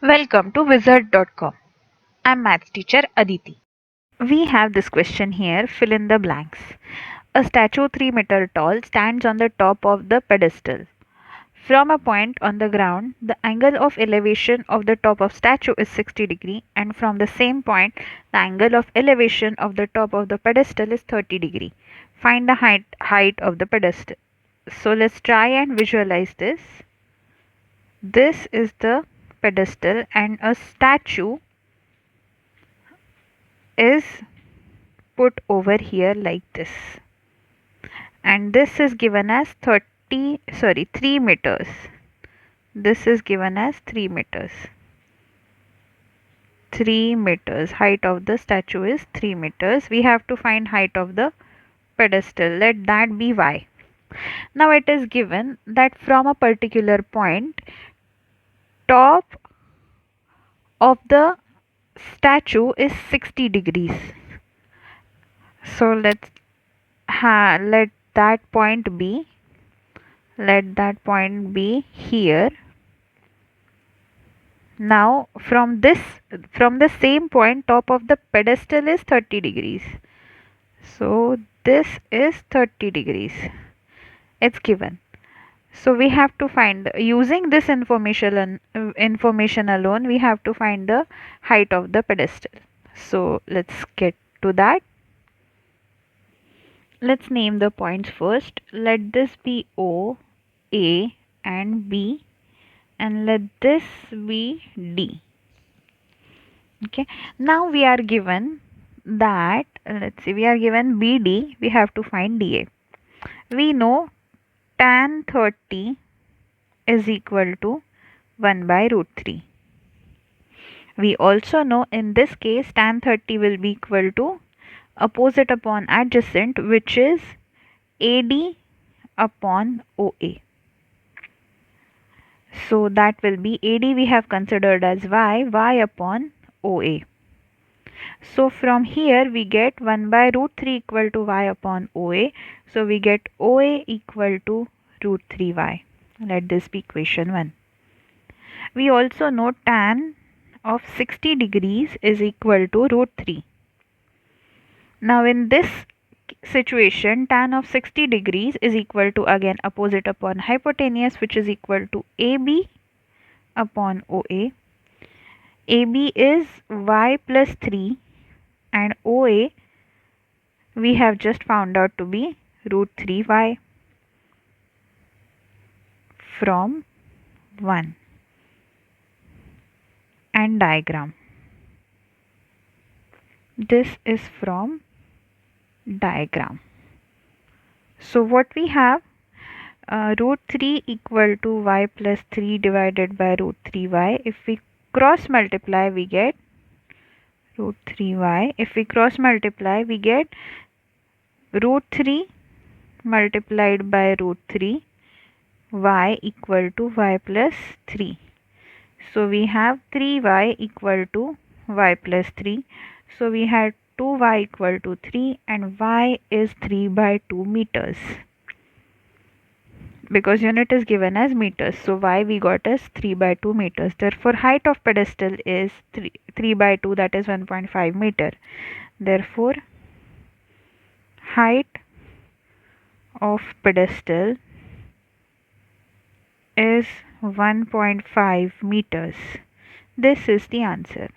Welcome to wizard.com. I'm maths teacher Aditi. We have this question here, fill in the blanks. A statue 3 meter tall stands on the top of the pedestal. From a point on the ground, the angle of elevation of the top of statue is 60 degree, and from the same point, the angle of elevation of the top of the pedestal is 30 degree. Find the height of the pedestal. So let's try and visualize this. This is the pedestal and a statue is put over here like this, and this is given as 3 meters. This is given as 3 meters. 3 meters. Height of the statue is 3 meters. We have to find height of the pedestal. Let that be y. Now it is given that from a particular point, top of the statue is 60 degrees. So let that point be here. Now from the same point, top of the pedestal is 30 degrees. So this is 30 degrees. It's given. So we have to find, using this information alone, we have to find the height of the pedestal. So let's get to that. Let's name the points first. Let this be O, A and B, and let this be D. Okay, now we are given that, we are given BD, we have to find DA. We know tan 30 is equal to 1 by root 3. We also know in this case tan 30 will be equal to opposite upon adjacent, which is AD upon OA. So that will be AD we have considered as y upon OA. So from here we get 1 by root 3 equal to y upon OA. So we get OA equal to root 3y. Let this be equation 1. We also know tan of 60 degrees is equal to root 3. Now in this situation, tan of 60 degrees is equal to, again, opposite upon hypotenuse, which is equal to AB upon OA. AB is y plus 3 and OA we have just found out to be root 3y from 1. And diagram. This is from diagram. So what we have, root 3 equal to y plus 3 divided by root 3y. If we cross multiply, we get root 3y. If we cross multiply, we get root 3 multiplied by root 3 y equal to y plus 3. So we have 3y equal to y plus 3. So we had 2y equal to 3 and y is 3 by 2 meters. Because unit is given as meters. So y we got as 3 by 2 meters. Therefore height of pedestal is 3 by 2, that is 1.5 meter. Therefore height of pedestal is 1.5 meters. This is the answer.